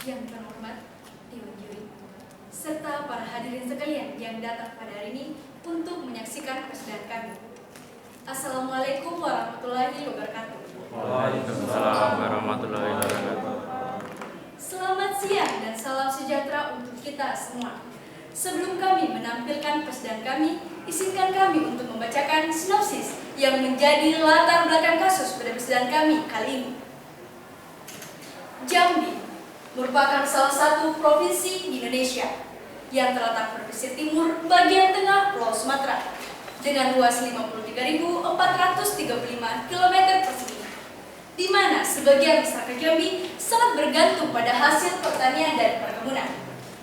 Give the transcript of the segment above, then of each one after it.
yang terhormat Dewan Juri, serta para hadirin sekalian yang datang pada hari ini untuk menyaksikan persidangan kami. Assalamualaikum warahmatullahi wabarakatuh. Waalaikumsalam warahmatullahi wabarakatuh. Selamat siang dan salam sejahtera untuk kita semua. Sebelum kami menampilkan persidangan kami, izinkan kami untuk membacakan sinopsis yang menjadi latar belakang kasus pada persidangan kami kali ini. Jambi merupakan salah satu provinsi di Indonesia yang terletak pada pesisir timur bagian tengah Pulau Sumatera dengan luas 53.435 km persegi, di mana sebagian masyarakat Jambi sangat bergantung pada hasil pertanian dan perkebunan.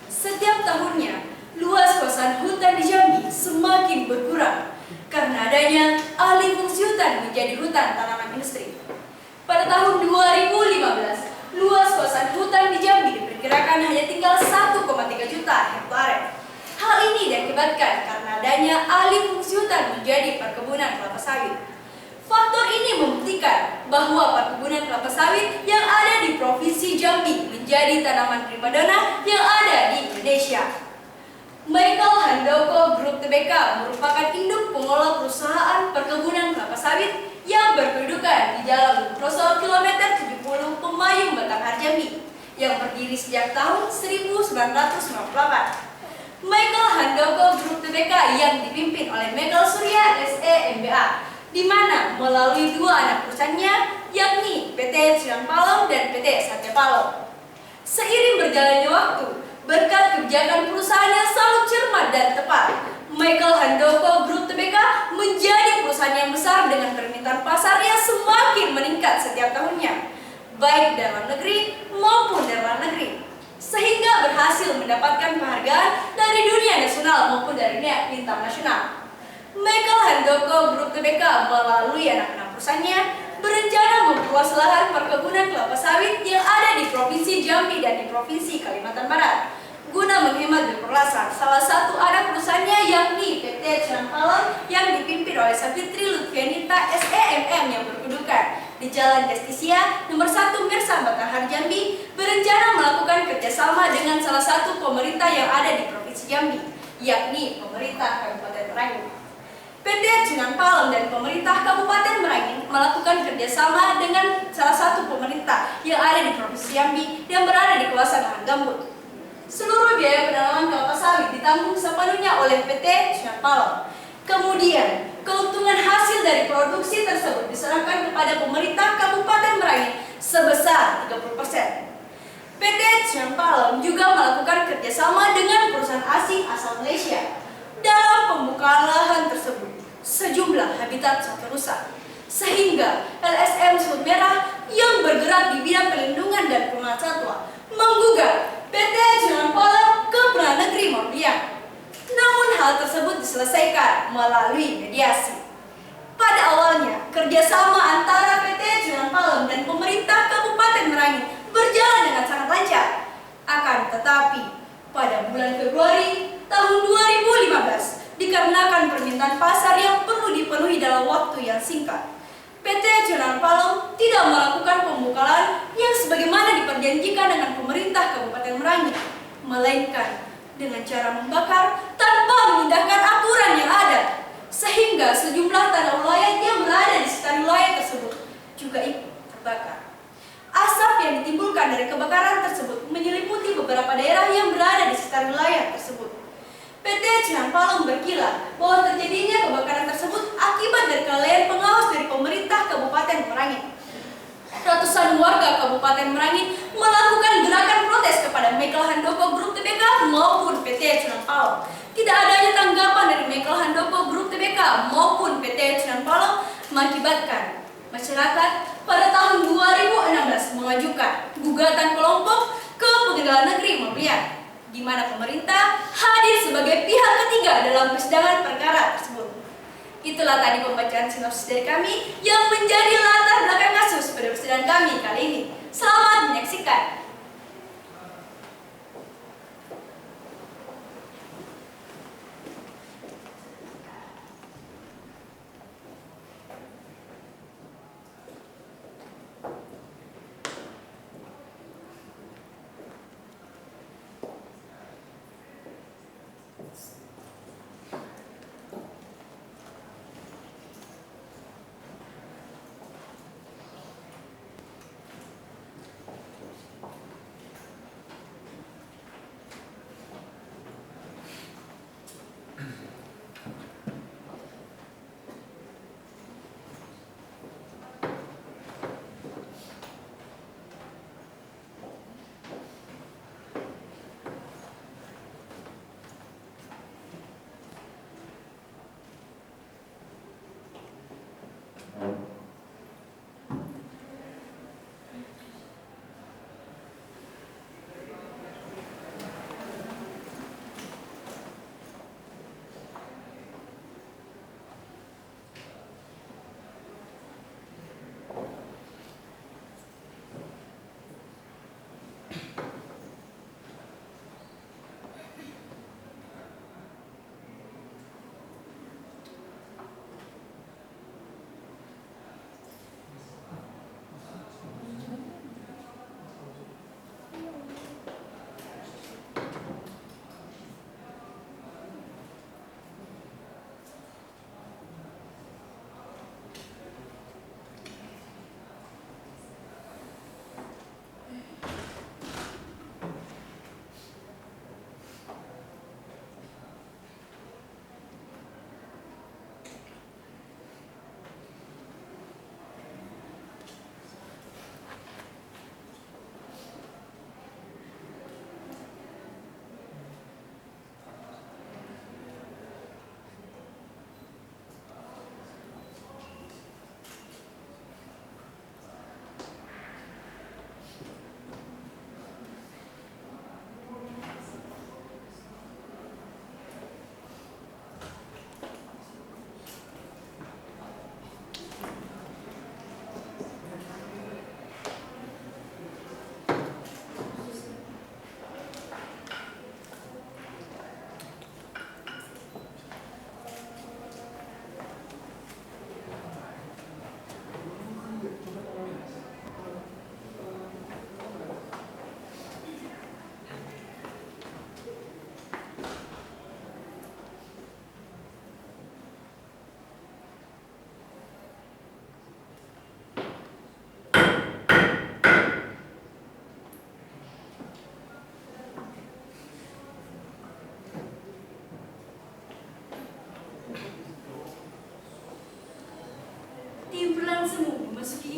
Setiap tahunnya, luas kawasan hutan di Jambi semakin berkurang karena adanya alih fungsi hutan menjadi hutan tanaman industri. Pada tahun 2015, luas kawasan hutan di Jambi diperkirakan hanya tinggal 1,3 juta hektare. Hal ini diakibatkan karena adanya alih fungsi hutan menjadi perkebunan kelapa sawit. Faktor ini membuktikan bahwa perkebunan kelapa sawit yang ada di Provinsi Jambi menjadi tanaman primadona yang ada di Indonesia. Michael Handoko Group Tbk merupakan induk pengelola perusahaan perkebunan kelapa sawit yang berkedudukan di Jalan Grosso kilometer 70 Pemayung Batanghar Jambi yang berdiri sejak tahun 1998. Michael Handoko Group Tbk yang dipimpin oleh Michael Surya SE MBA, di mana melalui dua anak perusahaannya yakni PT Silang Palom dan PT Sate Palom. Seiring berjalannya waktu, berkat kebijakan perusahaan yang sangat cermat dan tepat, Michael Handoko Group Tbk menjadi perusahaan yang besar dengan permintaan pasar yang semakin meningkat setiap tahunnya, baik dalam negeri maupun dari luar negeri, sehingga berhasil mendapatkan penghargaan dari dunia nasional maupun dari dunia internasional. Michael Handoko Group Tbk melalui anak-anak perusahaannya berencana memperluas lahan perkebunan kelapa sawit yang ada di Provinsi Jambi dan di Provinsi Kalimantan Barat guna menghemat biaya perlasan. Salah satu anak perusahaannya yakni PT Silang Palom yang dipimpin oleh Savitri Lutfianita SEMM yang berkedudukan di Jalan Justisia nomor 1 Mersam Batanghar Jambi berencana melakukan kerjasama dengan salah satu pemerintah yang ada di Provinsi Jambi, yakni pemerintah Kabupaten Merangin. PT Silang Palom dan pemerintah Kabupaten Merangin melakukan kerjasama dengan salah satu pemerintah yang ada di Provinsi Jambi yang berada di kawasan lahan gambut. Seluruh biaya penanaman kelapa sawit ditanggung sepenuhnya oleh PT Silang Palom. Kemudian, keuntungan hasil dari produksi tersebut diserahkan kepada pemerintah Kabupaten Merangin sebesar 30%. PT Silang Palom juga melakukan kerjasama dengan perusahaan asing asal Malaysia dalam pembukaan lahan tersebut sejumlah habitat satwa rusak, sehingga LSM Sebut Merah yang bergerak di bidang pelindungan dan pengelolaan satwa menggugat PT Silang Palom ke Pengadilan Negeri Mamulia. Namun hal tersebut diselesaikan melalui mediasi. Pada awalnya, kerjasama antara PT Silang Palom dan pemerintah Kabupaten Merangin berjalan dengan sangat lancar. Akan tetapi, pada bulan Februari tahun 2015, dikarenakan permintaan pasar yang perlu dipenuhi dalam waktu yang singkat, PT Silang Palom tidak melakukan pembekalan yang sebagaimana diperjanjikan dengan pemerintah Kabupaten Merangin, melainkan dengan cara membakar tanpa mengindahkan aturan yang ada, sehingga sejumlah tanah ulayat yang berada di sekitar wilayah tersebut juga ikut terbakar. Asap yang ditimbulkan dari kebakaran tersebut menyelimuti beberapa daerah yang berada di sekitar wilayah tersebut. PT Silang Palom berkilah bahwa terjadinya kebakaran tersebut akibat dari kelalaian pengawas dari pemerintah Kabupaten Merangin. Ratusan warga Kabupaten Merangin melakukan gerakan protes kepada Michael Handoko Group Tbk maupun PT Silang Palom. Tidak adanya tanggapan dari Michael Handoko Group Tbk maupun PT Silang Palom mengakibatkan masyarakat pada tahun 2016 mengajukan gugatan kelompok ke Pengadilan Negeri Mamulia, di mana pemerintah hadir sebagai pihak ketiga dalam persidangan perkara tersebut. Itulah tadi pembacaan sinopsis dari kami yang menjadi latar belakang kasus pada persidangan kami kali ini. Selamat menyaksikan.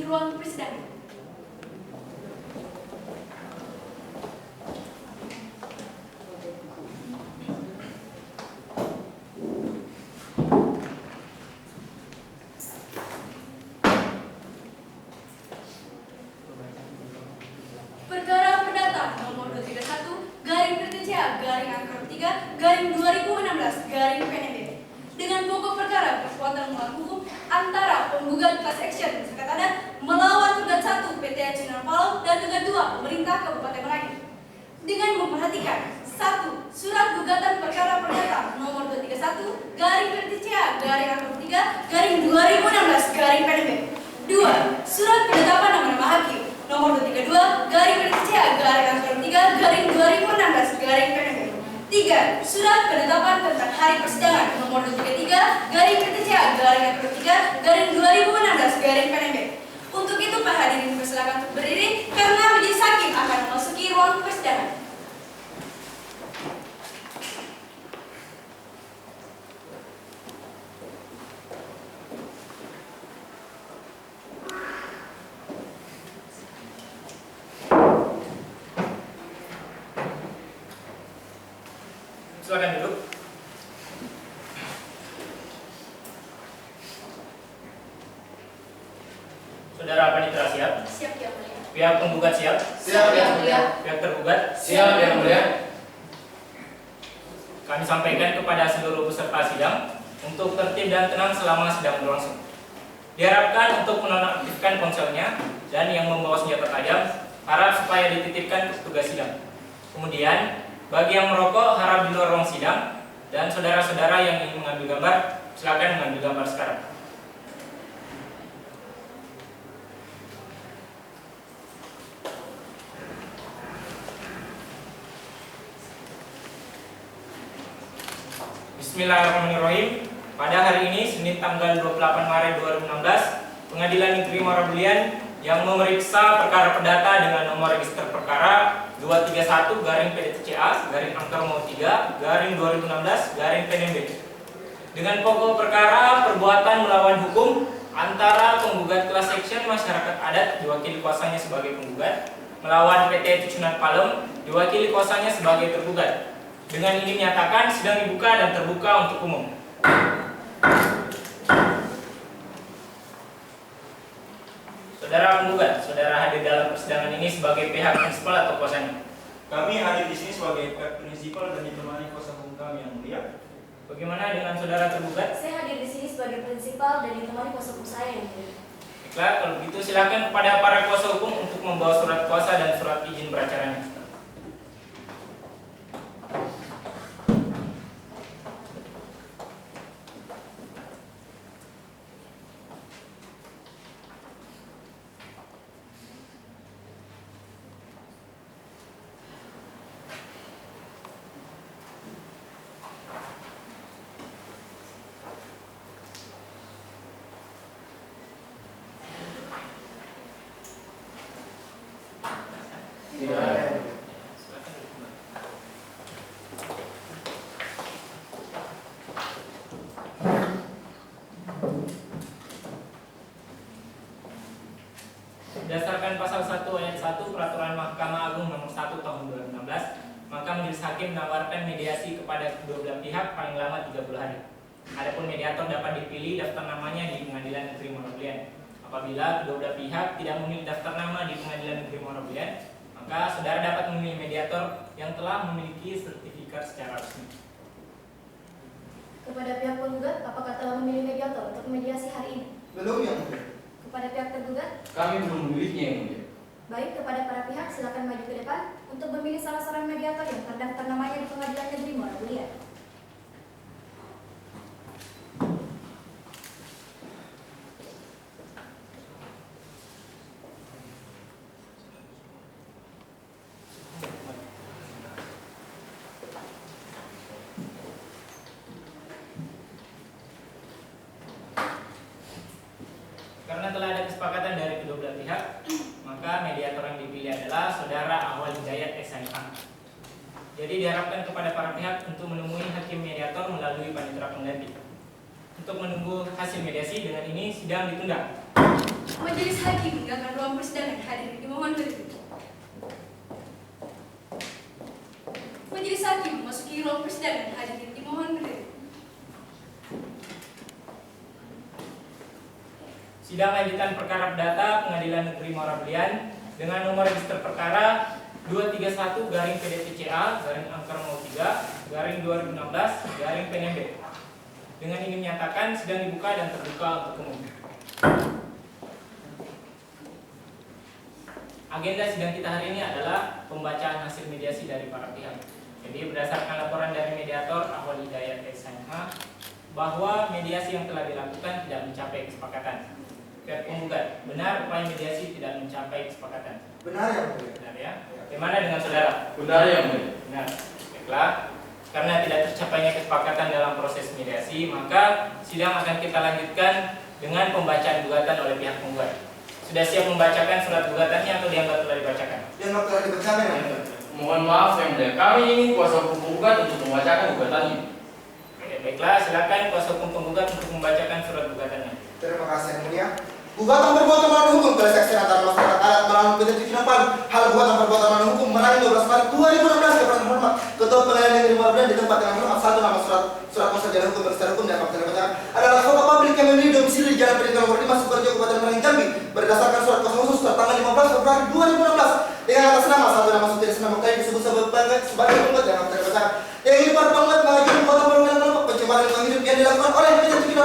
ruang persidangan. Perkara perdata nomor 231 garing PTCA garing angka 3 garing 2016 garing PNB dengan pokok perkara perbuatan melawan hukum antara penggugat class action masyarakat adat melawan Tugas 1 PT Acunan Palau dan Tugas 2 pemerintah Kabupaten Merangin dengan memperhatikan 1. Surat gugatan perkara perdata nomor 231 garing PTCA garing angka 3 garing 2016 garing PNB. 2. Surat penetapan nama-nama hakim nomor 232 garing PTCA garing angka 3 garing 2016 garing PNB. 3. Surat penetapan tentang hari persidangan nomor 233 garing PTCA garing angka 3 garing 2016 garing PNB. Untuk itu Pak hadirin dipersilakan untuk berdiri karena majelis hakim akan memasuki ruang persidangan. Silakan duduk. Saudara Panitera siap? Siap yang mulia. Pihak penggugat siap? Siap yang mulia. Pihak tergugat? Siap yang mulia. Kami sampaikan kepada seluruh peserta sidang untuk tertib dan tenang selama sidang berlangsung. Diharapkan untuk menonaktifkan ponselnya dan yang membawa senjata tajam harap supaya dititipkan ke petugas sidang. Kemudian bagi yang merokok harap di luar ruang sidang, dan saudara-saudara yang ingin mengambil gambar silakan mengambil gambar sekarang. Bismillahirrahmanirrahim. Pada hari ini, Senin tanggal 28 Maret 2016, Pengadilan Negeri Muara Bulian yang memeriksa perkara perdata dengan nomor register perkara 231 garing PTCA garing angka 3 garing 2016 garing PNB dengan pokok perkara perbuatan melawan hukum antara penggugat class action masyarakat adat diwakili kuasanya sebagai penggugat melawan PT Acunan Palau diwakili kuasanya sebagai tergugat. Dengan ini menyatakan sidang dibuka dan terbuka untuk umum. Saudara penggugat, saudara hadir dalam persidangan ini sebagai pihak prinsipal atau kuasanya? Kami hadir di sini sebagai pihak prinsipal dan ditemani kuasa hukum kami yang mulia. Bagaimana dengan saudara tergugat? Saya hadir di sini sebagai prinsipal dan ditemani kuasa hukum saya yang mulia. Baiklah, kalau begitu silakan kepada para kuasa hukum untuk membawa surat kuasa dan surat izin beracaranya. Berdasarkan pasal 1 ayat 1 Peraturan Mahkamah Agung nomor 1 tahun 2016, maka majelis hakim menawarkan mediasi kepada kedua belah pihak paling lama 30 hari. Adapun mediator dapat dipilih daftar namanya di Pengadilan Negeri Muara Bulian. Apabila kedua belah pihak tidak memilih daftar nama di Pengadilan Negeri Muara Bulian, maka saudara dapat memilih mediator yang telah memiliki sertifikat secara resmi. Kepada pihak penggugat, apakah telah memilih mediator untuk mediasi hari ini? Belum yang mulia. Kepada pihak tergugat, Kami belum memilihnya yang mulia. baik, kepada para pihak silakan maju ke depan untuk memilih salah seorang mediator yang terdaftar namanya di Pengadilan Negeri Muara Bulian. Karena telah ada kesepakatan dari kedua belah pihak, maka mediator yang dipilih adalah Saudara Ahwal Hidayat SIH. Jadi diharapkan kepada para pihak untuk menemui hakim mediator melalui panitera pengganti. Untuk menunggu hasil mediasi, dengan ini sidang ditunda. Majelis Hakim meninggalkan ruang persidangan. Hadirin dimohon berdiri. Majelis Hakim memasuki ruang persidangan. Hadirin dimohon berdiri. Sidang lanjutan perkara perdata Pengadilan Negeri Muara Belian dengan nomor register perkara 231-PDTCA-Angkara 03-2016-PNMB. Dengan ini menyatakan sidang dibuka dan terbuka untuk umum. Agenda sidang kita hari ini adalah pembacaan hasil mediasi dari para pihak. Jadi berdasarkan laporan dari mediator Ahwal Hidayat SMH bahwa mediasi yang telah dilakukan tidak mencapai kesepakatan. Pihak penggugat, benar upaya mediasi tidak mencapai kesepakatan? Benar ya, Mulia. Benar ya. Bagaimana dengan saudara? Benar ya, Mulia. Benar. Baiklah. Karena tidak tercapainya kesepakatan dalam proses mediasi, maka sidang akan kita lanjutkan dengan pembacaan gugatan oleh pihak penggugat. Sudah siap membacakan surat gugatannya atau dianggap telah dibacakan? Yang telah dibacakan ya, Mulia. Mohon maaf yang mulia, kami ingin kuasa hukum penggugat untuk membacakan gugatannya. Oke, baiklah, silakan kuasa hukum penggugat untuk membacakan surat gugatannya. Terima kasih yang mulia. Gugatan perbuatan melawan hukum terseksi antara masyarakat adat melalui PT Tv6 hal gugatan perbuatan melawan hukum Merayu 12 Maret 2016 kepada hormat Ketua Pengadilan Negeri Muara Belian di tempat yang hormat 1 nama surat konser hukum bersecara hukum dan fakta dibacakan adalah foto publik yang memiliki domisili di Jalan Pendidikan Nomor 5 Sukoharjo Kabupaten Merangin Jambi berdasarkan surat kuasa khusus tertanggal 15 Februari 2016 dengan atas nama 1 nama sutir senama kali disebut sebagai penggugat yang fakta dibacakan. Yang ini para penggugat mengajukan gugatan permohonan kelompok pencemaran lingkungan hidup yang dilakukan oleh PT Tv6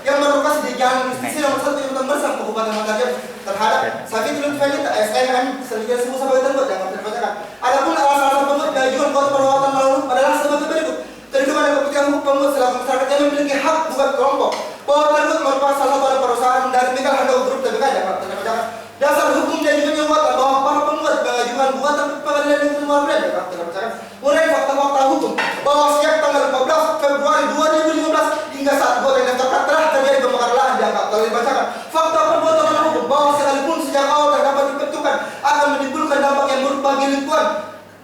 yang berlokasi di Jalan Justisi Nomor 1 Kecamatan Mersang Kabupaten Makassar terhadap Safi Tulun Felita SNM selanjutnya disebut sebagai tergugat yang fakta dibacakan. Adapun alasan penggugat mengajukan gugatan permohonan melawan hukum adalah sebagai berikut. Kedudukan dan kepentingan hukum penggugat selaku masyarakat yang memiliki hak gugat kelompok bahwa tergugat merupakan salah satu perusahaan dari Mikal Handok Group TBK yang fakta dibacakan. Dasar hukum dan juga nyuatan bahwa para penggugat mengajukan gugatan Pengadilan Negeri Muara Belian yang fakta dibacakan. Mulai fakta-fakta hukum bahwa sejak tanggal 14 Februari 2015 hingga saat gugatan yang terkait telah terjadi pembakaran lahan dianggap telah dibacakan. Fakta perbuatan melawan hukum bahwa sekalipun sejak awal terdapat diperuntukkan akan menimbulkan dampak yang buruk bagi lingkungan,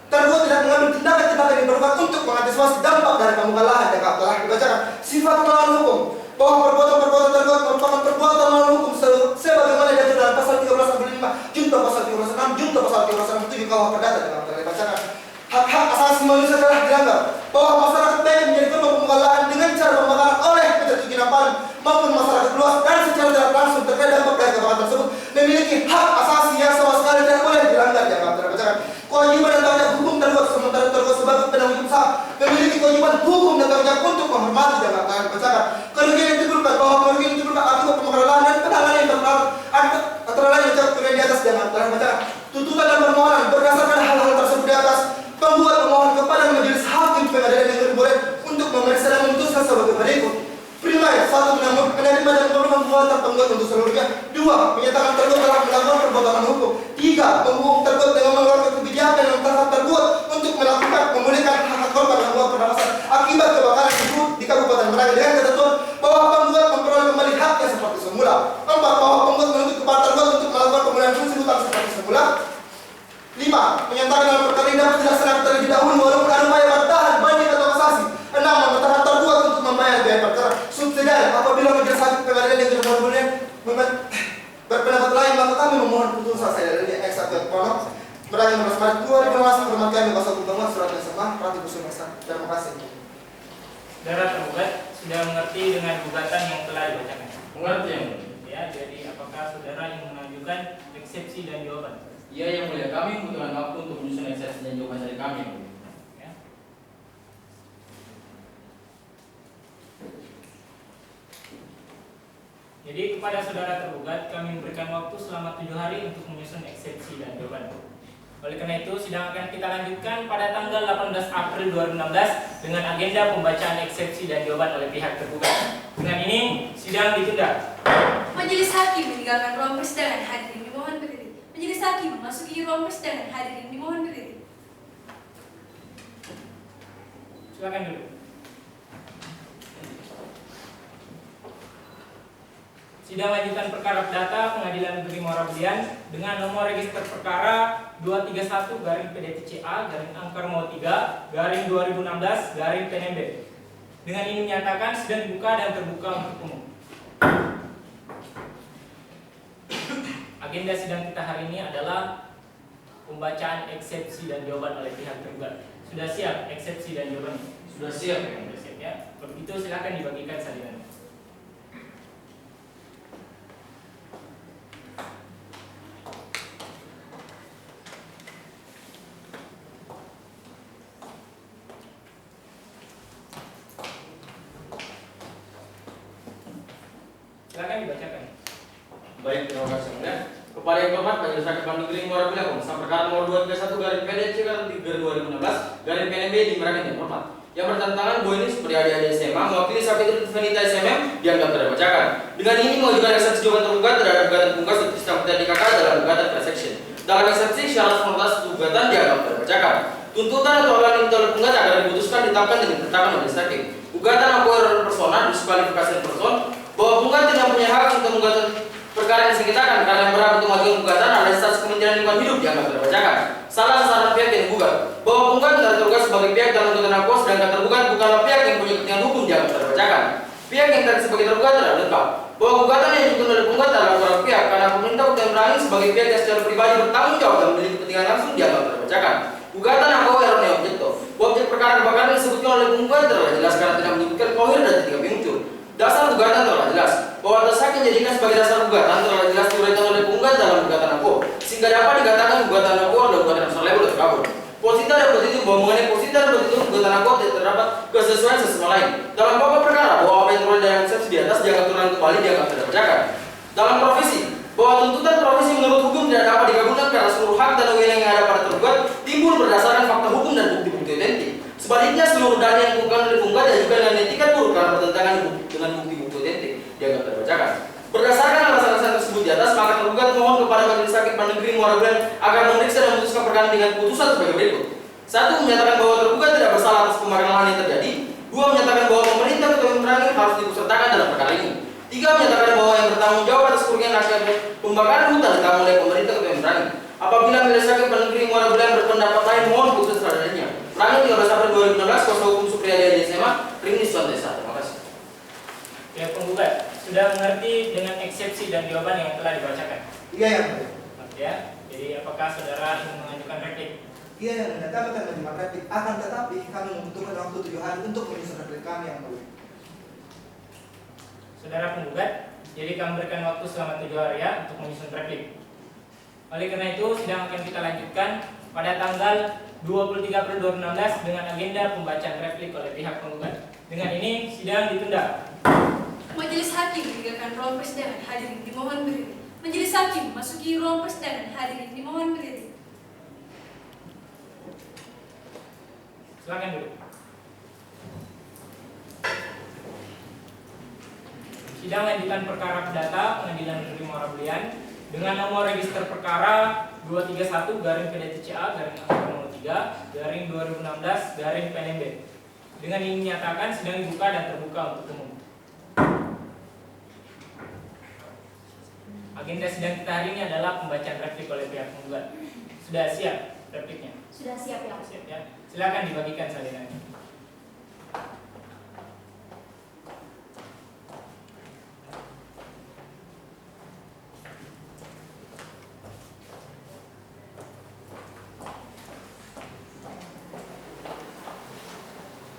tergugat tidak mengambil tindakan-tindakan yang diperlukan untuk mengantisipasi dampak dari pembakaran lahan dianggap telah dibacakan. Sifat melawan hukum bahwa perbuatan-perbuatan tergugat merupakan perbuatan melawan hukum sebagaimana diatur dalam pasal 13 junto pasal 13 junto pasal 13 7 KUH Perdata dianggap telah dibacakan. Hak-hak asasi manusia telah dilanggar bahwa masyarakat baik menjadi korban pembakaran lahan dengan cara pembakaran oleh PT Tv6 maupun masyarakat luas dan secara tidak langsung terkait dampak dari kebakaran tersebut memiliki hak asasi yang sama sekali tidak boleh dilanggar dianggap telah dibacakan. Kewajiban dan tanggung jawab hukum tergugat sementara tergugat sebagai penanggung jawab sah memiliki kewajiban hukum dan tanggung jawab untuk menghormati dianggap telah dibacakan. Kerugian yang ditimbulkan bahwa kerugian yang ditimbulkan akibat pembakaran lahan dan penanganan yang antara lain mencakup kerugian di atas dianggap telah dibacakan. Tuntutan dan permohonan berdasarkan hal-hal tersebut di atas penggugat memohon kepada Majelis Hakim Pengadilan Negeri Muara untuk memeriksa dan memutuskan sebagai berikut. Pertama, 1. Menerima dan memberikan gugatan penggugat untuk seluruhnya. 2. Menyatakan tergugat telah melakukan perbuatan hukum. 3. Menghukum tergugat dengan mengeluarkan kebijakan yang terhadap tergugat untuk melakukan memulihkan hak korban yang telah berdasar akibat kebakaran di Kabupaten Merangin dengan ketentuan bahwa penggugat memperoleh kembali haknya seperti semula. 4. Bahwa penggugat menuntut kepada tergugat untuk melakukan pemulihan fungsi hutang seperti semula. 5. Menyatakan dalam perkara ini dapat dilaksanakan terlebih dahulu walaupun ada upaya bantahan, banding atau kasasi. 6. Memerintahkan tergugat untuk membayar biaya perkara subsidiar apabila Majelis Hakim Pengadilan Negeri Muara Belian berpendapat lain maka kami memohon putusan saya dari X1 Ponok Merangin 12 Maret 2015 hormat kami kuasa hukum penggugat surat yang sama Rati Kusumesa. Terima kasih. Saudara tergugat sudah mengerti dengan gugatan yang telah dibacakan? Mengerti yang mulia. Ya, jadi apakah saudara yang mengajukan eksepsi dan jawaban? Iya yang mulia, kami membutuhkan waktu untuk menyusun eksepsi dan jawaban dari kami yang mulia. Ya. Jadi kepada saudara tergugat kami memberikan waktu selama 7 hari untuk menyusun eksepsi dan jawaban. Oleh karena itu sidang akan kita lanjutkan pada tanggal 18 April 2016 dengan agenda pembacaan eksepsi dan jawaban oleh pihak tergugat. Dengan ini sidang ditunda. Majelis Hakim meninggalkan ruang persidangan. Hadirin dimohon berdiri. Majelis Hakim memasuki ruang persidangan. Hadirin dimohon berdiri. Silakan dulu. Sidang lanjutan perkara perdata Pengadilan Negeri Muara Belian dengan nomor register perkara 231-PDTCA-Angkara 03-2016-PNMB. Dengan ini menyatakan sidang dibuka dan terbuka untuk umum. Agenda sidang kita hari ini adalah pembacaan eksepsi dan jawaban oleh pihak tergugat. Sudah siap eksepsi dan jawaban? Sudah siap. Sudah siap ya. Kalau begitu silakan dibagikan salinannya. Silakan dibacakan. Baik, terima kasih. Ya. Kepada yang hormat Majelis Hakim Pengadilan Negeri Muara Beliau, sama perkara nomor 231 garing PDC garing 3/2016 garing PNB di Merangin yang hormat. Yang bertentangan bahwa ini seperti adik-adik SMA mewakili Sapitri Vanita SMM dianggap tidak bacakan. Dengan ini mengajukan eksepsi jawaban tergugat terhadap gugatan pungkas untuk sistem DKK dalam gugatan class action. Dalam eksepsi syarat formalitas gugatan dianggap tidak bacakan. Tuntutan atau alasan yang tergugat agar diputuskan ditetapkan dengan ketetapan majelis hakim. Gugatan akueror persona diskualifikasi person bahwa punggat tidak punya hak untuk menggugatan perkara yang disengketakan karena yang berhak untuk mengajukan gugatan adalah instansi Kementerian Lingkungan Hidup dianggap tidak bacakan. Salah sasaran pihak yang digugat bahwa punggat tidak tergugat sebagai pihak dalam gugatan aku sedangkan tergugat bukanlah pihak yang punya kepentingan hukum dianggap tidak bacakan. Pihak yang tadi sebagai tergugat tidak lengkap bahwa gugatan yang diajukan oleh punggat adalah orang pihak karena pemerintah Kota Merangin sebagai pihak yang secara pribadi bertanggung jawab dan memiliki kepentingan langsung dianggap tidak bacakan. Gugatan aku errornya objekto. Objek perkara kebakaran yang disebutkan oleh punggat telah jelas karena tidak menyebutkan kohir dan tidak muncul. Dasar gugatan telah jelas bahwa atas hak yang dijadikan sebagai dasar gugatan telah jelas diuraikan oleh punggat dalam gugatan aku sehingga dapat dikatakan gugatan aku adalah gugatan absolut atau kabur. Posita dan positif bahwa mengenai posita dan positif gugatan aku tidak terdapat kesesuaian satu sama lain. Dalam pokok perkara bahwa apa yang teroleh dalam eksepsi di atas dianggap terulang kembali dianggap tidak bacakan. Dalam profesi bahwa tuntutan profesi menurut hukum tidak dapat digabungkan karena seluruh hak dan wewenang yang ada pada tergugat timbul berdasarkan fakta hukum dan bukti-bukti otentik. Sebaliknya seluruh dalil yang dilakukan oleh punggat diajukan dengan etikat buruk karena bertentangan dengan bukti-bukti otentik dianggap tidak bacakan. Berdasarkan alasan-alasan tersebut di atas, maka tergugat mohon kepada Majelis Hakim Pengadilan Negeri Muara Beliau agar memeriksa dan memutuskan perkara dengan putusan sebagai berikut. 1. Menyatakan bahwa tergugat tidak bersalah atas pembakaran lahan yang terjadi. 2. Menyatakan bahwa pemerintah Kota Merangin harus diikutsertakan dalam perkara ini. 3. Menyatakan bahwa yang bertanggung jawab atas kerugian akibat pembakaran hutan ditanggung oleh pemerintah Kota Merangin. Apabila Majelis Hakim Pengadilan Negeri Muara Beliau berpendapat lain, mohon putus terhadapnya. Merangin 13 April 2016, Kuasa Hukum Supriyadi SMA, Ringnis Desa. Terima kasih. Pihak penggugat sudah mengerti dengan eksepsi dan jawaban yang telah dibacakan. Iya yang mulia. Ya, jadi apakah saudara ingin mengajukan replik? Iya yang mulia. Kami akan menerima replik. Akan tetapi kami membutuhkan waktu 7 hari untuk menyusun replik kami yang mulia. Saudara penggugat, jadi kami berikan waktu selama 7 hari ya untuk menyusun replik. Oleh karena itu, sidang akan kita lanjutkan pada tanggal 23 April 2016 dengan agenda pembacaan replik oleh pihak penggugat. Dengan ini, sidang ditunda. Majelis Hakim meninggalkan ruang persidangan, hadirin dimohon berdiri. Majelis Hakim masuki ruang persidangan, hadirin dimohon berdiri. Silakan duduk. Sidang lanjutan perkara perdata Pengadilan Negeri Muara Belian dengan nomor register perkara 231 garing PDTCA garing angka 03 garing 2016 garing PNB. Dengan ini menyatakan sidang dibuka dan terbuka untuk umum. Agenda sidang kita hari ini adalah pembacaan replik oleh pihak penggugat. Sudah siap repliknya? Sudah siap ya. Siap ya. Silakan dibagikan salinannya.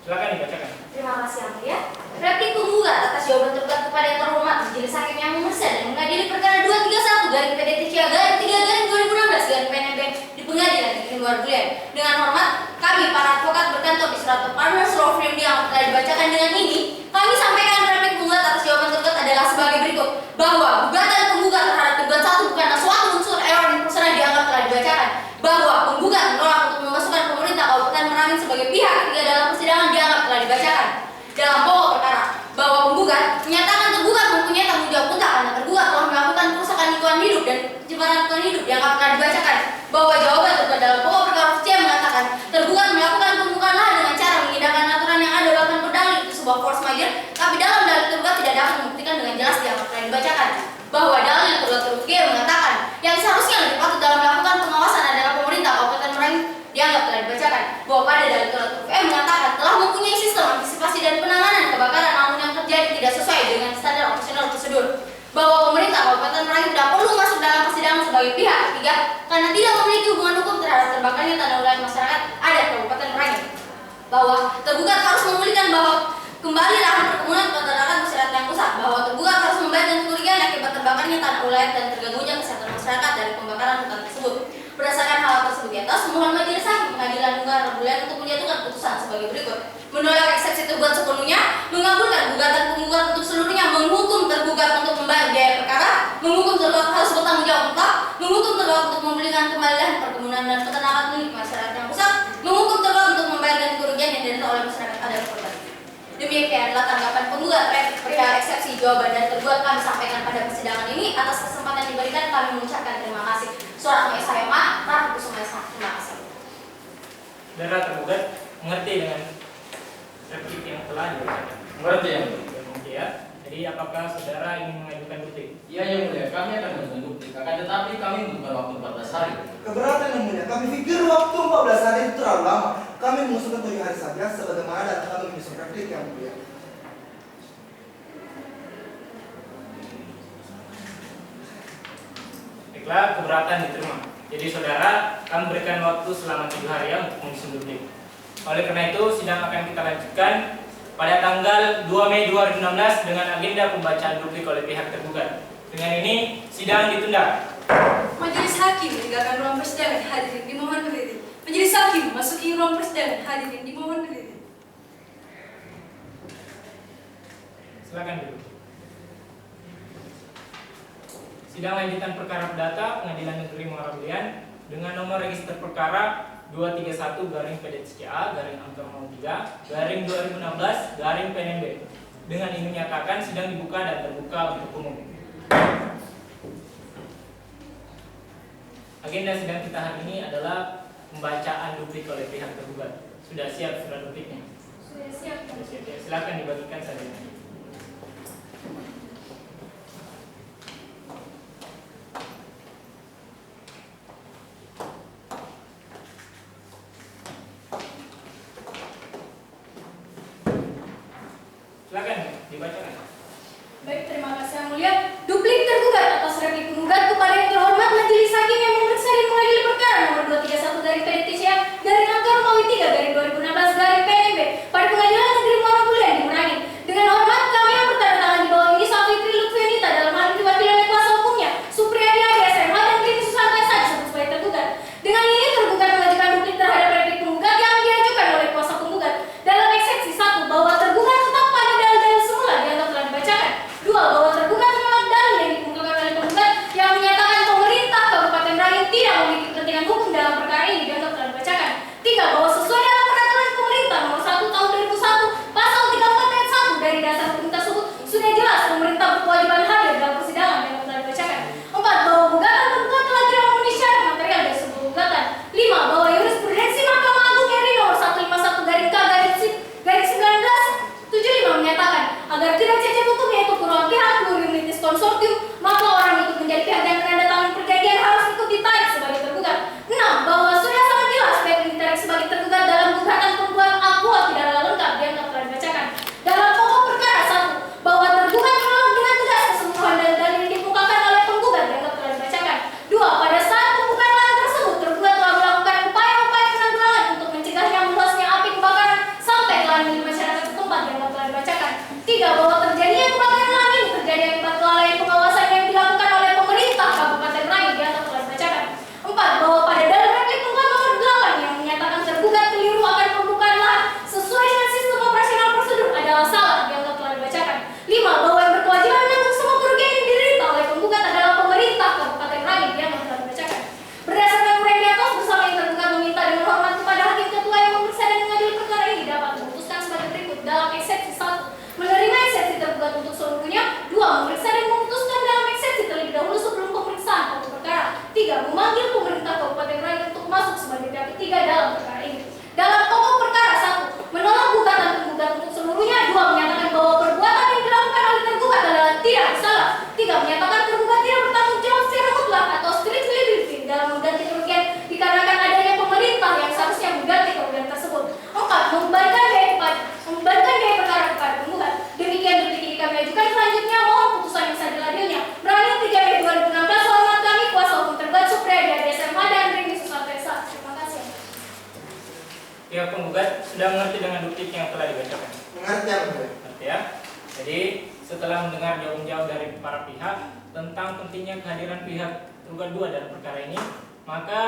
Silakan dibacakan. Terima kasih Yang Mulia. Replik penggugat atas jawaban tergugat kepada yang terhormat Majelis Hakim yang memeriksa dan mengadili perkara 231 garing PDTCA garing 3 garing 2016 garing PNB di Pengadilan Negeri Muara Belian. Dengan hormat, kami para advokat berkantor di Surato Partners Law Firm yang telah dibacakan dengan ini, kami sampaikan replik penggugat atas jawaban tergugat adalah sebagai berikut, bahwa gugatan penggugat terhadap tergugat 1 bukanlah suatu unsur error dan personal dianggap telah dibacakan, bahwa penggugat menolak untuk memasukkan pemerintah Kabupaten Merangin sebagai pihak ketiga dalam persidangan dianggap telah dibacakan. Dalam pokok perkara, bahwa penggugat menyatakan tergugat mempunyai tanggung jawab mutlak karena tergugat telah melakukan kerusakan lingkungan hidup dan pencemaran lingkungan hidup dianggap telah dibacakan, bahwa jawaban tergugat dalam pokok perkara C mengatakan tergugat melakukan pembukaan lahan dengan cara mengindahkan aturan yang ada bahkan berdalil itu sebuah force majeure, tapi dalam dalil tergugat tidak dapat membuktikan dengan jelas dianggap telah dibacakan, bahwa dalil tergugat huruf G mengatakan yang seharusnya lebih patut dalam melakukan pengawasan adalah pemerintah Kabupaten Merangin dianggap telah dibacakan, bahwa pada dalil tergugat huruf M mengatakan telah mempunyai sistem antisipasi dan penanganan kebakaran namun yang terjadi tidak sesuai dengan standar operasional prosedur, bahwa pemerintah Kabupaten Merangin tidak perlu masuk dalam persidangan sebagai pihak ketiga karena tidak memiliki hubungan hukum terhadap terbakarnya tanah wilayah masyarakat adat Kabupaten Merangin. Bahwa tergugat harus memulihkan bahwa kembali lahan perkebunan peternakan masyarakat yang rusak, bahwa tergugat harus membayar ganti kerugian akibat terbakarnya tanah wilayah dan terganggunya kesehatan masyarakat dari pembakaran hutan tersebut. Berdasarkan hal tersebut di atas, mohon majelis hakim pengadilan negeri Rabulian untuk menjatuhkan putusan sebagai berikut: menolak eksepsi tergugat sepenuhnya, mengabulkan gugatan penggugat untuk seluruhnya, menghukum tergugat untuk membayar biaya perkara, menghukum tergugat harus bertanggung jawab mutlak, menghukum tergugat untuk memulihkan kembali lahan perkebunan dan peternakan milik masyarakat yang rusak, menghukum tergugat untuk membayar ganti kerugian yang diderita oleh masyarakat adat korban. Demikian adalah tanggapan penggugat perihal eksepsi jawaban dan tergugat kami sampaikan pada persidangan ini. Atas kesempatan yang diberikan kami mengucapkan terima kasih. Surat saya Ratu Kusuma Esa. Terima kasih. Saudara tergugat mengerti dengan replik yang telah dibacakan? Mengerti yang Ya. Jadi apakah saudara ingin mengajukan bukti? Iya yang mulia, kami akan mengajukan bukti. Akan tetapi kami membutuhkan waktu 14 hari. Keberatan yang mulia, kami pikir waktu 14 hari itu terlalu lama. Kami mengusulkan 7 hari saja, sebagaimana dan kami menyusun replik yang mulia. Baiklah, keberatan diterima. Jadi saudara, kami berikan waktu selama 7 hari ya untuk menyusun duplik. Oleh karena itu, sidang akan kita lanjutkan pada tanggal 2 Mei 2016 dengan agenda pembacaan duplik oleh pihak tergugat. Dengan ini, sidang ditunda. Majelis hakim meninggalkan ruang persidangan, hadirin dimohon berdiri. Majelis hakim memasuki ruang persidangan, hadirin dimohon berdiri. Silakan dulu. Sidang lanjutan perkara perdata Pengadilan Negeri Muarabulian dengan nomor register perkara 231-PDTCA-angka-3-2016-PNB. Dengan ini menyatakan sidang dibuka dan terbuka untuk umum. Agenda sidang kita hari ini adalah pembacaan duplik oleh pihak tergugat. Sudah siap surat dupliknya? Sudah siap. Sudah siap ya. Silakan dibagikan saja. Silakan dibacakan. Baik, terima kasih yang mulia. Duplik tergugat atas replik penggugat kepada yang terhormat Majelis Hakim yang memeriksa dan mengadili perkara nomor 231/PDTCA-angka-3-2016-PNB pada Pengadilan Negeri Muarabulian di Merangin. Dengan hormat kami yang bertanda tangan di bawah ini Safitri Lutfianita dalam hal ini diwakili oleh kuasa hukumnya Supriyadi Adi SMH dan Tini Susanto SH disebut sebagai tergugat. Dengan ini tergugat mengajukan duplik terhadap replik penggugat yang diajukan oleh kuasa penggugat dalam eksepsi 1 bahwa tergugat tetap pada dalil-dalil semula dianggap telah dibacakan. 2 bahwa tergugat menolak dalil yang dikemukakan oleh penggugat yang menyatakan pemerintah Kabupaten Merangin tidak memiliki kepentingan hukum dalam perkara ini dianggap telah dibacakan. 3 bahwa sesuai dalam peraturan pemerintah nomor 1 tahun 2001 pasal 34 ayat 1 dari dasar hukum tersebut sudah jelas pemerintah berkewajiban hadir dalam persidangan dianggap telah dibacakan. 4 bahwa gugatan tergugat telah tidak memenuhi syarat material dari sebuah gugatan. 5 bahwa jurisprudensi Mahkamah Agung RI nomor 151/K/1975 menyatakan agar tidak cacat hukum yaitu peruang pihak plurimitis konsortium maka orang ikut menjadi pihak dan menandatangani perjanjian harus ikut ditarik sebagai tergugat. 6 bahwa sudah sangat jelas pihak yang ditarik sebagai tergugat dalam gugatan pembuat akua tidaklah lengkap dianggap telah dibacakan. Dalam pokok perkara 1 bahwa tergugat menolak dengan tegas keseluruhan dalil-dalil yang dikemukakan oleh penggugat dianggap telah dibacakan. 2 pada saat pembukaan lahan tersebut tergugat telah melakukan upaya-upaya penanggulangan untuk mencegahnya meluasnya api kebakaran sampai ke lahan milik masyarakat setempat dianggap telah dibacakan. 3 bahwa terjadinya kebakaran lahan ini terjadi akibat kelalaian pengawasan yang dilakukan oleh pemerintah Kabupaten Merangin dianggap telah dibacakan. 4 bahwa pada dalam replik penggugat nomor 8 yang menyatakan tergugat keliru akan pembukaan lahan sesuai dengan sistem operasional prosedur adalah salah dianggap telah dibacakan. 5 bahwa yang berkewajiban menanggung semua kerugian yang diderita oleh penggugat adalah pemerintah Kabupaten Merangin dianggap telah dibacakan. Berdasarkan uraian di atas bersama yang tergugat meminta dengan hormat kepada hakim ketua yang memeriksa dan mengadili perkara ini dapat memutuskan sebagai berikut dalam eksepsi 1 menerima eksepsi tergugat untuk seluruhnya. 2 memeriksa dan memutuskan dalam eksepsi terlebih dahulu sebelum pemeriksaan pokok perkara. 3 memanggil pemerintah Kabupaten Merangin untuk masuk sebagai pihak ketiga dalam perkara ini. Dalam pokok perkara 1 menolak gugatan tergugat untuk seluruhnya. 2 menyatakan bahwa perbuatan yang dilakukan oleh tergugat adalah tidak bersalah. 3 menyatakan tergugat tidak bertanggung jawab secara mutlak atau strict liability dalam mengganti kerugian dikarenakan adanya pemerintah yang seharusnya mengganti kerugian tersebut. 4 membebankan biaya perkara kepada penggugat. Demikian duplik ini kami ajukan. Selanjutnya mohon putusan yang seadil-adilnya. Merangin 3 Mei 2016 hormat kami kuasa hukum tergugat mengerti dengan duktik yang telah dibacakan? Mengerti yang mulia. Ngerti ya? Jadi setelah mendengar jawaban jawab dari para pihak tentang pentingnya kehadiran pihak tergugat 2 dalam perkara ini, maka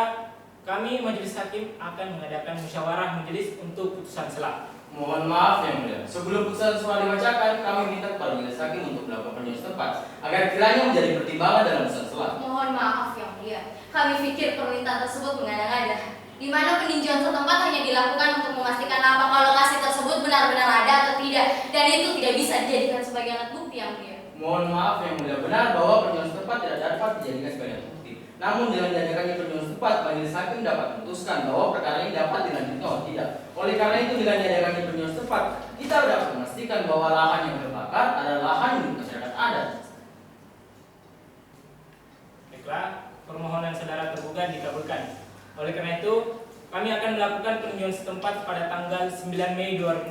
kami majelis hakim akan mengadakan musyawarah majelis untuk putusan sela. Mohon maaf yang mulia. Sebelum putusan sela dibacakan, kami minta kepada majelis hakim untuk melakukan peninjauan setempat agar kiranya menjadi pertimbangan dalam putusan sela. Mohon maaf yang mulia. Kami pikir permintaan tersebut mengada-ngada, di mana peninjauan setempat hanya dilakukan untuk memastikan apakah lokasi tersebut benar-benar ada atau tidak, dan itu tidak bisa dijadikan sebagai alat bukti yang mulia. Mohon maaf yang mulia, benar bahwa peninjauan setempat tidak dapat dijadikan sebagai alat bukti. Namun dengan diadakannya peninjauan setempat, majelis hakim dapat memutuskan bahwa perkara ini dapat dilanjutkan atau tidak. Oleh karena itu dengan diadakannya peninjauan setempat, kita dapat memastikan bahwa lahan yang terbakar adalah lahan milik masyarakat adat. Baiklah, permohonan saudara tergugat dikabulkan. Oleh karena itu, kami akan melakukan peninjauan setempat pada tanggal 9 Mei 2016.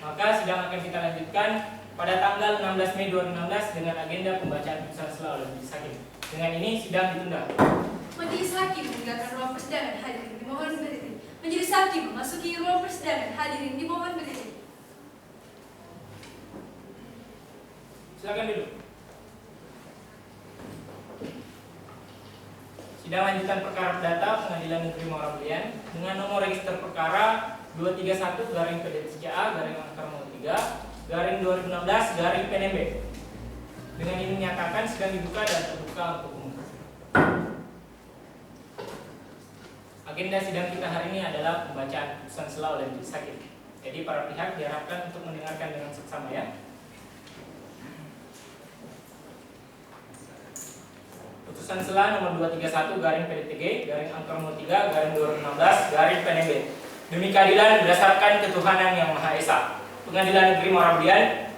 Maka sidang akan kita lanjutkan pada tanggal 16 Mei 2016 dengan agenda pembacaan putusan sela oleh majelis hakim. Dengan ini sidang ditunda. Majelis hakim meninggalkan ruang persidangan, hadirin dimohon berdiri. Majelis hakim memasuki ruang persidangan, hadirin dimohon berdiri. Silakan duduk. Sidang lanjutan perkara perdata Pengadilan Negeri Muara Belian dengan nomor register perkara 231/PDTCA/angka 03/2016/PNB. Dengan ini menyatakan sidang dibuka dan terbuka untuk umum. Agenda sidang kita hari ini adalah pembacaan putusan sela oleh majelis hakim. Jadi para pihak diharapkan untuk mendengarkan dengan seksama ya. Putusan sela nomor 231/PDTG/angka 03/2016/PNB. Demi keadilan berdasarkan ketuhanan yang Maha Esa. Pengadilan Negeri Muara Belian